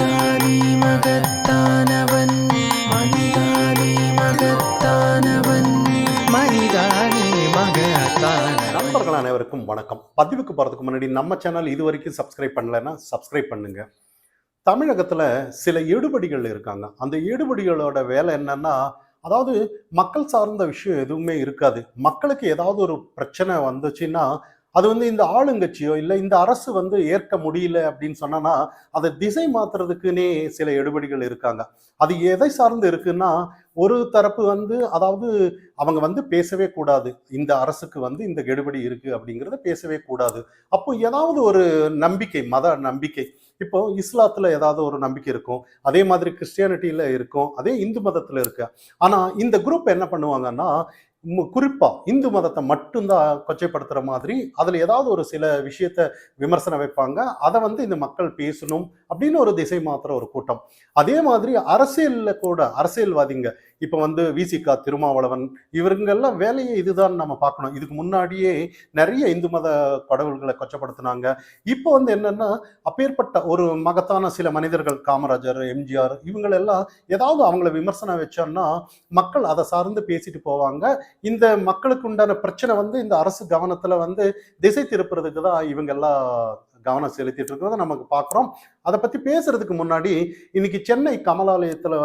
மனிதானே மகத்தானவன், மனிதானே மகத்தானவன், மனிதானே மகத்தானவன். நண்பர்கள் அனைவருக்கும் வணக்கம். பதிவுக்கு போகிறதுக்கு முன்னாடி நம்ம சேனல் இது வரைக்கும் சப்ஸ்கிரைப் பண்ணலைன்னா சப்ஸ்கிரைப் பண்ணுங்க. தமிழகத்தில் சில எடுபடிகள் இருக்காங்க. அந்த எடுபடிகளோட வேலை என்னன்னா, அதாவது மக்கள் சார்ந்த விஷயம் எதுவுமே இருக்காது. மக்களுக்கு ஏதாவது ஒரு பிரச்சனை வந்துச்சுன்னா அது இந்த ஆளுங்கட்சியோ இல்லை இந்த அரசு ஏற்க முடியல அப்படின்னு சொன்னா அதை திசை மாத்துறதுக்குன்னே சில எடுபடிகள் இருக்காங்க. அது எதை சார்ந்து இருக்குன்னா, ஒரு தரப்பு அதாவது அவங்க பேசவே கூடாது. இந்த அரசுக்கு இந்த கெடுபடி இருக்கு அப்படிங்கிறத பேசவே கூடாது. அப்போ ஏதாவது ஒரு நம்பிக்கை, மத நம்பிக்கை, இப்போ இஸ்லாத்துல ஏதாவது ஒரு நம்பிக்கை இருக்கும், அதே மாதிரி கிறிஸ்டியானிட்டியில இருக்கும், அதே இந்து மதத்துல இருக்கு. ஆனா இந்த குரூப் என்ன பண்ணுவாங்கன்னா, குறிப்பா இந்து மதத்தை மட்டும்தான் கொச்சைப்படுத்துற மாதிரி அதுல ஏதாவது ஒரு சில விஷயத்த விமர்சனம் வைப்பாங்க. அதை இந்த மக்கள் பேசணும் அப்படின்னு ஒரு திசை மாத்துற ஒரு கூட்டம். அதே மாதிரி அரசியல்ல கூட அரசியல்வாதிங்க இப்ப விசிகா, திருமாவளவன், இவருங்கெல்லாம் வேலையை இதுதான் நம்ம பார்க்கணும். இதுக்கு முன்னாடியே நிறைய இந்து மத கடவுள்களை கொச்சப்படுத்தினாங்க. இப்போ என்னன்னா, அப்பேற்பட்ட ஒரு மகத்தான சில மனிதர்கள், காமராஜர், எம்ஜிஆர், இவங்களெல்லாம் ஏதாவது அவங்கள விமர்சனம் வச்சோம்னா மக்கள் அதை சார்ந்து பேசிட்டு போவாங்க. இந்த மக்களுக்கு உண்டான பிரச்சனை இந்த அரசு கவனத்துல திசை திருப்புறதுக்கு தான் இவங்க எல்லாம் கவனம் செலுத்திட்டு இருக்கிறத நமக்கு பார்க்குறோம். அதை பத்தி பேசுறதுக்கு முன்னாடி இன்னைக்கு சென்னை கமலாலயத்துல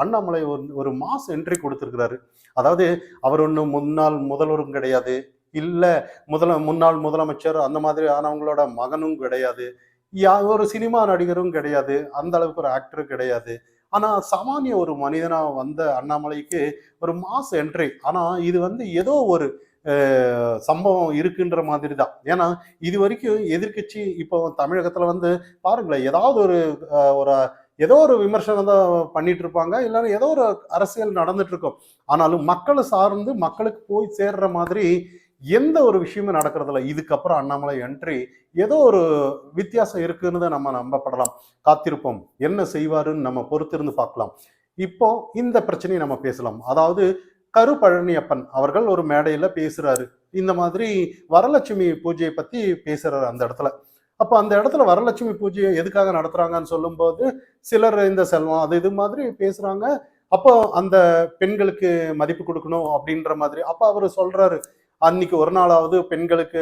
அண்ணாமலை ஒரு மாஸ் என்ட்ரி கொடுத்திருக்கிறாரு. அதாவது அவர் ஒன்றும் முன்னாள் முதல்வரும் கிடையாது, இல்ல முன்னாள் முதலமைச்சர் அந்த மாதிரி ஆனவங்களோட மகனும் கிடையாது, ஒரு சினிமா நடிகரும் கிடையாது, அந்த அளவுக்கு ஒரு ஆக்டரும் கிடையாது. ஆனா சாமானிய ஒரு மனிதனா அண்ணாமலைக்கு ஒரு மாஸ் என்ட்ரி. ஆனா இது ஏதோ ஒரு சம்பவம் இருக்குன்ற மாதிரி தான். ஏன்னா இது வரைக்கும் எதிர்கட்சி இப்போ தமிழகத்துல பாருங்களேன், ஏதாவது ஒரு ஏதோ ஒரு விமர்சனம் தான் பண்ணிட்டு இருப்பாங்க, இல்லைன்னா ஏதோ ஒரு அரசியல் நடந்துட்டு இருக்கும். ஆனாலும் மக்களை சார்ந்து மக்களுக்கு போய் சேர்ற மாதிரி எந்த ஒரு விஷயமும் நடக்கிறதில்ல. இதுக்கப்புறம் அண்ணாமலை என்ட்ரி ஏதோ ஒரு வித்தியாசம் இருக்குன்னு தான் நம்ம நம்பப்படலாம். காத்திருப்போம், என்ன செய்வாருன்னு நம்ம பொறுத்திருந்து பார்க்கலாம். இப்போ இந்த பிரச்சனையை நம்ம பேசலாம். அதாவது கருப்பழனியப்பன் அவர்கள் ஒரு மேடையில பேசுறாரு. இந்த மாதிரி வரலட்சுமி பூஜையை பத்தி பேசுறாரு அந்த இடத்துல. அப்போ அந்த இடத்துல வரலட்சுமி பூஜையை எதுக்காக நடத்துறாங்கன்னு சொல்லும்போது சிலர் இந்த செல்வம் அது இது மாதிரி பேசுறாங்க. அப்போ அந்த பெண்களுக்கு மதிப்பு கொடுக்கணும் அப்படின்ற மாதிரி. அப்ப அவரு சொல்றாரு, அன்னைக்கு ஒரு நாளாவது பெண்களுக்கு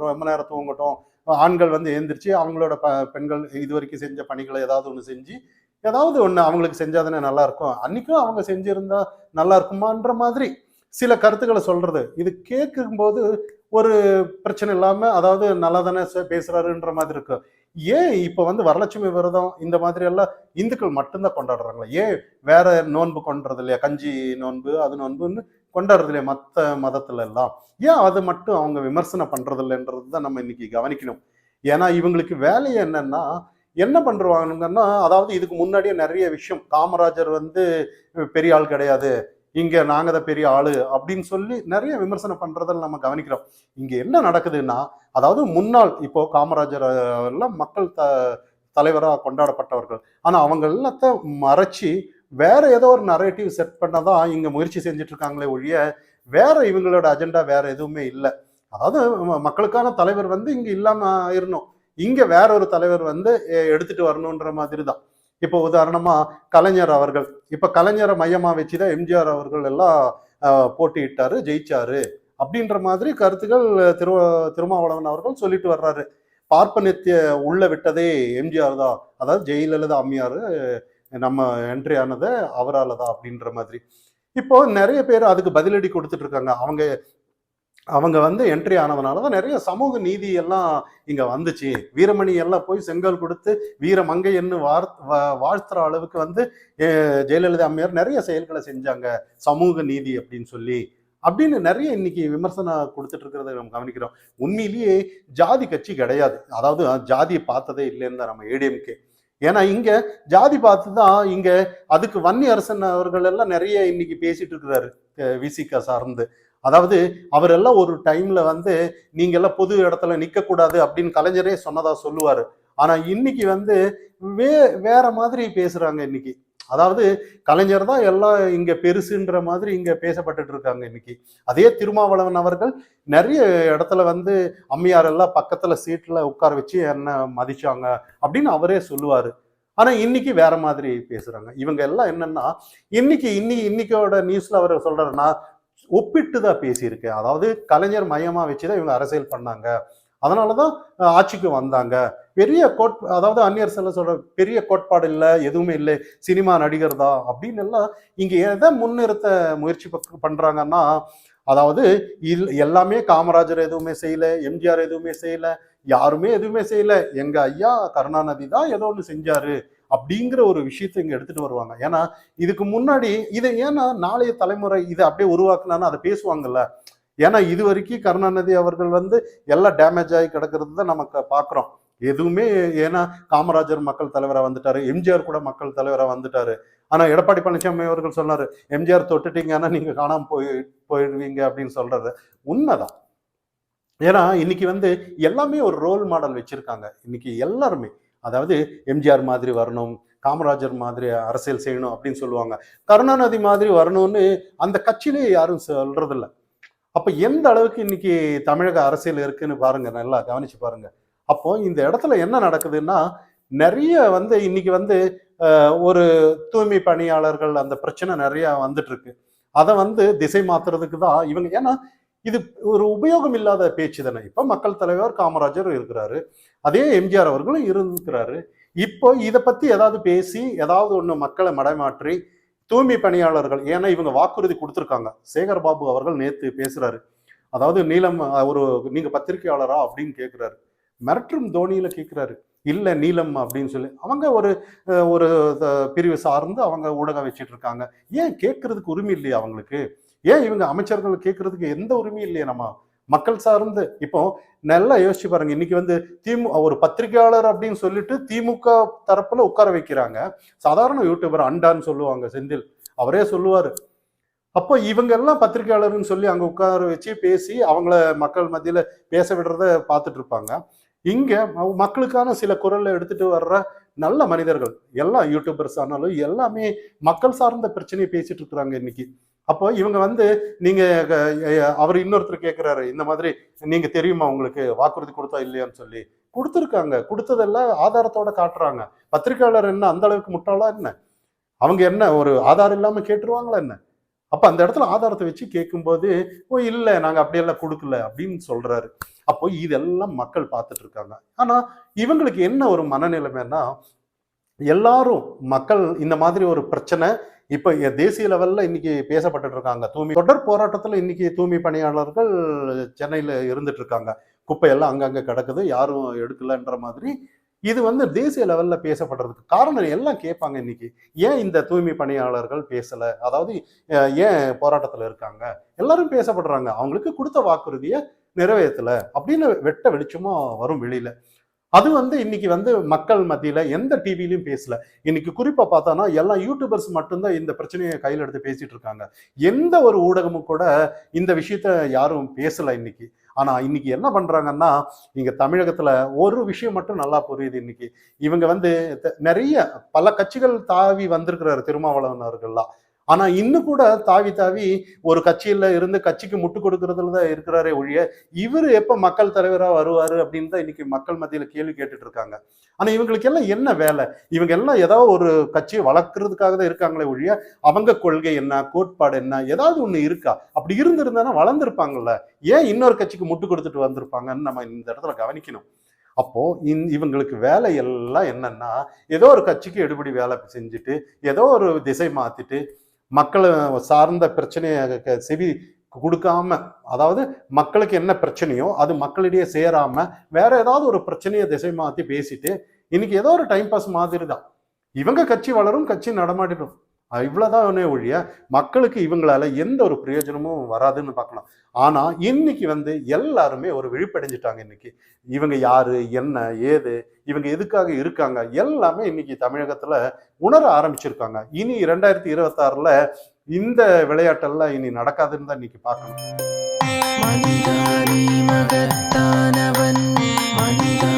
ரொம்ப நேரம் தூங்கட்டும், ஆண்கள் எழுந்திரிச்சு அவங்களோட பெண்கள் இது வரைக்கும் செஞ்ச பணிகளை ஏதாவது ஒன்று செஞ்சு ஏதாவது ஒன்று அவங்களுக்கு செஞ்சாதானே நல்லா இருக்கும், அன்னைக்கும் அவங்க செஞ்சிருந்தா நல்லா இருக்குமான்ற மாதிரி சில கருத்துக்களை சொல்றது. இது கேட்கும்போது ஒரு பிரச்சனை இல்லாம, அதாவது நல்லா தானே பேசுறாருன்ற மாதிரி இருக்கு. ஏன் இப்ப வரலட்சுமி விரதம் இந்த மாதிரி எல்லாம் இந்துக்கள் மட்டும்தான் கொண்டாடுறாங்களா? ஏன் வேற நோன்பு கொண்டாடுறது இல்லையா? கஞ்சி நோன்பு, அது நோன்புன்னு கொண்டாடுறது இல்லையா மற்ற மதத்துல எல்லாம்? ஏன் அது மட்டும் அவங்க விமர்சனம் பண்றது இல்லைன்றது தான் நம்ம இன்னைக்கு கவனிக்கணும். ஏன்னா இவங்களுக்கு வேலை என்னன்னா, என்ன பண்றாங்கன்னா, அதாவது இதுக்கு முன்னாடியே நிறைய விஷயம், காமராஜர் பெரிய ஆள் கிடையாது, இங்க நாங்க தான் பெரிய ஆளு அப்படின்னு சொல்லி நிறைய விமர்சனம் பண்றதில் நம்ம கவனிக்கிறோம். இங்க என்ன நடக்குதுன்னா, அதாவது முன்னாள் இப்போ காமராஜர் எல்லாம் மக்கள் தலைவரா கொண்டாடப்பட்டவர்கள். ஆனா அவங்க எல்லாத்தையும் மறைச்சு வேற ஏதோ ஒரு நரேட்டிவ் செட் பண்ணதான் இங்க முயற்சி செஞ்சுட்டு இருக்காங்களே ஒழிய வேற இவங்களோட அஜெண்டா வேற எதுவுமே இல்லை. அதாவது மக்களுக்கான தலைவர் இங்க இல்லாம ஆயிரணும், இங்க வேற ஒரு தலைவர் எடுத்துட்டு வரணுன்ற மாதிரி தான். இப்போ உதாரணமா கலைஞர் அவர்கள், இப்ப கலைஞரை மையமா வச்சுதான் எம்ஜிஆர் அவர்கள் எல்லாம் போட்டியிட்டாரு, ஜெயிச்சாரு அப்படின்ற மாதிரி கருத்துக்கள் திருமாவளவன் அவர்கள் சொல்லிட்டு வர்றாரு. பார்ப்பனியத்தை உள்ள விட்டதே எம்ஜிஆர் தான், அதாவது ஜெயலலிதா அம்மையாரு நம்ம என்ட்ரி ஆனது அவரால் தான் அப்படின்ற மாதிரி. இப்போ நிறைய பேர் அதுக்கு பதிலடி கொடுத்துட்டு இருக்காங்க. அவங்க அவங்க என்ட்ரி ஆனதுனாலதான் நிறைய சமூக நீதி எல்லாம் இங்க வந்துச்சு. வீரமணி எல்லாம் போய் செங்கல் கொடுத்து வீரமங்கை என்று வாழ்த்துற அளவுக்கு ஜெயலலிதா அம்மையார் நிறைய செயல்களை செஞ்சாங்க, சமூக நீதி அப்படின்னு சொல்லி அப்படின்னு நிறைய இன்னைக்கு விமர்சனம் கொடுத்துட்டு இருக்கிறத நம்ம கவனிக்கிறோம். உண்மையிலேயே ஜாதி கட்சி கிடையாது, அதாவது ஜாதியை பார்த்ததே இல்லைன்னு தான் நம்ம ஏடிஎம்கே. ஏன்னா இங்க ஜாதி பார்த்துதான் இங்க அதுக்கு வன்னி அரசன் அவர்கள் எல்லாம் நிறைய இன்னைக்கு பேசிட்டு இருக்கிறாரு விசிகா சார்ந்து. அதாவது அவரெல்லாம் ஒரு டைம்ல நீங்க எல்லாம் பொது இடத்துல நிக்க கூடாது அப்படின்னு கலைஞரே சொன்னதா சொல்லுவாரு. ஆனா இன்னைக்கு வேற மாதிரி பேசுறாங்க இன்னைக்கு. அதாவது கலைஞர் தான் எல்லாம் இங்க பெருசுன்ற மாதிரி இங்க பேசப்பட்டுட்டு இருக்காங்க இன்னைக்கு. அதே திருமாவளவன் அவர்கள் நிறைய இடத்துல அம்மையார் எல்லாம் பக்கத்துல சீட்ல உட்கார வச்சு என்ன மதிச்சாங்க அப்படின்னு அவரே சொல்லுவாரு. ஆனா இன்னைக்கு வேற மாதிரி பேசுறாங்க. இவங்க எல்லாம் என்னன்னா இன்னைக்கோட நியூஸ்ல அவர் சொல்றாருன்னா ஒப்பிட்டு தான் பேசியிருக்கு. அதாவது கலைஞர் மையமா வச்சுதான் இவங்க அரசியல் பண்ணாங்க. அதனாலதான் ஆட்சிக்கு வந்தாங்க. பெரிய அதாவது அந்நியர் செல்ல சொல்ற பெரிய கோட்பாடு இல்ல, எதுவுமே இல்லை, சினிமா நடிகர் தான் அப்படின்னு எல்லாம் இங்க எதை முன்னிறுத்த முயற்சி பண்றாங்கன்னா, அதாவது எல்லாமே காமராஜர் எதுவுமே செய்யல, எம்ஜிஆர் எதுவுமே செய்யல, யாருமே எதுவுமே செய்யல, எங்க ஐயா கருணாநிதி தான் ஏதோ ஒண்ணு செஞ்சாரு அப்படிங்கிற ஒரு விஷயத்தை இங்க எடுத்துட்டு வருவாங்க. ஏன்னா இதுக்கு முன்னாடி இதை ஏன்னா நாளைய தலைமுறை இதை அப்படியே உருவாக்குனான்னு அதை பேசுவாங்கல்ல. ஏன்னா இது வரைக்கும் கருணாநிதி அவர்கள் எல்லாம் டேமேஜ் ஆகி கிடக்கிறது தான் நமக்கு பாக்குறோம். எதுவுமே ஏன்னா காமராஜர் மக்கள் தலைவரா வந்துட்டாரு, எம்ஜிஆர் கூட மக்கள் தலைவரா வந்துட்டாரு. ஆனா எடப்பாடி பழனிசாமி அவர்கள் சொன்னாரு, எம்ஜிஆர் தொட்டுட்டீங்கன்னா நீங்க காணாம போயிடுவீங்க அப்படின்னு சொல்றது உண்மைதான். ஏன்னா இன்னைக்கு எல்லாமே ஒரு ரோல் மாடல் வச்சிருக்காங்க. இன்னைக்கு எல்லாருமே அதாவது எம்ஜிஆர் மாதிரி வரணும், காமராஜர் மாதிரி அரசியல் செய்யணும் அப்படின்னு சொல்லுவாங்க. கருணாநிதி மாதிரி வரணும்னு அந்த கட்சியிலேயே யாரும் சொல்றது இல்லை. அப்ப எந்த அளவுக்கு இன்னைக்கு தமிழக அரசியல் இருக்குன்னு பாருங்க, நல்லா கவனிச்சு பாருங்க. அப்போ இந்த இடத்துல என்ன நடக்குதுன்னா, நிறைய இன்னைக்கு ஒரு தூய்மை பணியாளர்கள் அந்த பிரச்சனை நிறைய வந்துட்டு இருக்கு. அதை திசை மாத்துறதுக்கு தான் இவங்க. ஏன்னா இது ஒரு உபயோகம் இல்லாத பேச்சு தானே. இப்ப மக்கள் தலைவர் காமராஜர் இருக்கிறாரு, அதே எம்ஜிஆர் அவர்களும் இருக்கிறாரு. இப்போ இதை பத்தி ஏதாவது பேசி ஏதாவது ஒண்ணு மக்களை மடைமாற்றி தூய்மை பணியாளர்கள், ஏன்னா இவங்க வாக்குறுதி கொடுத்துருக்காங்க. சேகர் பாபு அவர்கள் நேத்து பேசுறாரு. அதாவது நீலம் ஒரு நீங்க பத்திரிகையாளரா அப்படின்னு கேட்கிறாரு. மிரட்டும் தோனியில கேட்கிறாரு. இல்ல நீலம் அப்படின்னு சொல்லி அவங்க ஒரு ஒரு பிரிவு சார்ந்து அவங்க ஊடகம் வச்சிட்டு இருக்காங்க. ஏன் கேட்கறதுக்கு உரிமை இல்லையா அவங்களுக்கு? ஏன் இவங்க அமைச்சர்கள் கேட்கறதுக்கு எந்த உரிமையும் இல்லையா? நம்ம மக்கள் சார்ந்து இப்போ நல்லா யோசிச்சு பாருங்க. இன்னைக்கு ஒரு பத்திரிகையாளர் அப்படின்னு சொல்லிட்டு திமுக தரப்புல உட்கார வைக்கிறாங்க. சாதாரண யூடியூபர் அண்டான்னு சொல்லுவாங்க, செந்தில் அவரே சொல்லுவாரு. அப்போ இவங்க எல்லாம் பத்திரிகையாளர்னு சொல்லி அங்க உட்கார வச்சு பேசி அவங்கள மக்கள் மத்தியில பேச விடுறத பார்த்துட்டு இருப்பாங்க. இங்க மக்களுக்கான சில குரலை எடுத்துட்டு வர்ற நல்ல மனிதர்கள் எல்லாம் யூடியூபர்ஸ் ஆனாலும் எல்லாமே மக்கள் சார்ந்த பிரச்சனையை பேசிட்டு இருக்கிறாங்க இன்னைக்கு. அப்போ இவங்க நீங்க அவர் இன்னொருத்தர் கேட்கிறாரு, இந்த மாதிரி நீங்க தெரியுமா உங்களுக்கு வாக்குறுதி கொடுத்தா இல்லையான்னு சொல்லி. கொடுத்துருக்காங்க, கொடுத்ததெல்லாம் ஆதாரத்தோட காட்டுறாங்க. பத்திரிகையாளர் என்ன அந்த அளவுக்கு முட்டாளா என்ன? அவங்க என்ன ஒரு ஆதாரம் இல்லாம கேட்டுருவாங்களா என்ன? அப்ப அந்த இடத்துல ஆதாரத்தை வச்சு கேட்கும்போது, ஓ இல்ல நாங்க அப்படியெல்லாம் கொடுக்கல அப்படின்னு சொல்றாரு. அப்போ இதெல்லாம் மக்கள் பார்த்துட்டு இருக்காங்க. ஆனா இவங்களுக்கு என்ன ஒரு மனநிலைமைன்னா, எல்லாரும் மக்கள் இந்த மாதிரி ஒரு பிரச்சனை இப்ப தேசிய லெவல்ல இன்னைக்கு பேசப்பட்டு இருக்காங்க. தூய்மை தொடர் போராட்டத்துல இன்னைக்கு தூய்மை பணியாளர்கள் சென்னையில இருந்துட்டு இருக்காங்க. குப்பையெல்லாம் அங்கங்க கிடக்குது, யாரும் எடுக்கலன்ற மாதிரி. இது தேசிய லெவல்ல பேசப்படுறதுக்கு காரணம் எல்லாம் கேட்பாங்க இன்னைக்கு. ஏன் இந்த தூய்மை பணியாளர்கள் பேசல? அதாவது ஏன் போராட்டத்துல இருக்காங்க? எல்லாரும் பேசப்படுறாங்க. அவங்களுக்கு கொடுத்த வாக்குறுதியை நிறைவேற்றல அப்படின்னு வெட்ட வெளிச்சமா வரும் வெளியில. அது இன்னைக்கு மக்கள் மத்தியில எந்த டிவிலையும் பேசல. இன்னைக்கு குறிப்பா பார்த்தானா எல்லாம் யூடியூபர்ஸ் மட்டும்தான் இந்த பிரச்சனையை கையில் எடுத்து பேசிட்டு இருக்காங்க. எந்த ஒரு ஊடகமும் கூட இந்த விஷயத்த யாரும் பேசல இன்னைக்கு. ஆனா இன்னைக்கு என்ன பண்றாங்கன்னா, இங்க தமிழகத்துல ஒரு விஷயம் மட்டும் நல்லா புரியுது. இன்னைக்கு இவங்க நிறைய பல கட்சிகள் தாவி வந்திருக்கிறாரு திருமாவளவன் அவர்கள்லாம். ஆனா இன்னும் கூட தாவி தாவி ஒரு கட்சியில இருந்து கட்சிக்கு முட்டு கொடுக்கறதுல தான் இருக்கிறாரே ஒழிய, இவரு எப்ப மக்கள் தலைவரா வருவாரு அப்படின்னு தான் இன்னைக்கு மக்கள் மத்தியில கேள்வி கேட்டுட்டு இருக்காங்க. ஆனா இவங்களுக்கு எல்லாம் என்ன வேலை? இவங்க எல்லாம் ஏதாவது ஒரு கட்சியை வளர்க்கறதுக்காக தான் இருக்காங்களே ஒழிய, அவங்க கொள்கை என்ன, கோட்பாடு என்ன, ஏதாவது ஒண்ணு இருக்கா? அப்படி இருந்திருந்தானா வளர்ந்துருப்பாங்கல்ல. ஏன் இன்னொரு கட்சிக்கு முட்டு கொடுத்துட்டு வந்திருப்பாங்கன்னு நம்ம இந்த இடத்துல கவனிக்கணும். அப்போ இவங்களுக்கு வேலை எல்லாம் என்னன்னா, ஏதோ ஒரு கட்சிக்கு எடுபடி வேலை செஞ்சுட்டு, ஏதோ ஒரு திசை மாத்திட்டு, மக்களை சார்ந்த பிரச்சனையை செவி கொடுக்காம, அதாவது மக்களுக்கு என்ன பிரச்சனையோ அது மக்களிடையே சேராம வேற ஏதாவது ஒரு பிரச்சனையை திசை மாத்தி பேசிட்டு இன்னைக்கு ஏதோ ஒரு டைம் பாஸ் மாதிரி தான். இவங்க கட்சி வளரும், கட்சி நடமாட்டிடும், இவ்வளவுதான் ஒழிய மக்களுக்கு இவங்களால எந்த ஒரு பிரயோஜனமும் வராதுன்னு பார்க்கலாம். ஆனா இன்னைக்கு எல்லாருமே ஒரு விழிப்படைஞ்சிட்டாங்க. இன்னைக்கு இவங்க யாரு, என்ன, ஏது, இவங்க எதுக்காக இருக்காங்க எல்லாமே இன்னைக்கு தமிழகத்துல உணர ஆரம்பிச்சிருக்காங்க. இனி 2026ல இந்த விளையாட்டெல்லாம் இனி நடக்காதுன்னு தான் இன்னைக்கு பார்க்கணும். மனிதானி மகத்தானவன் மனிதா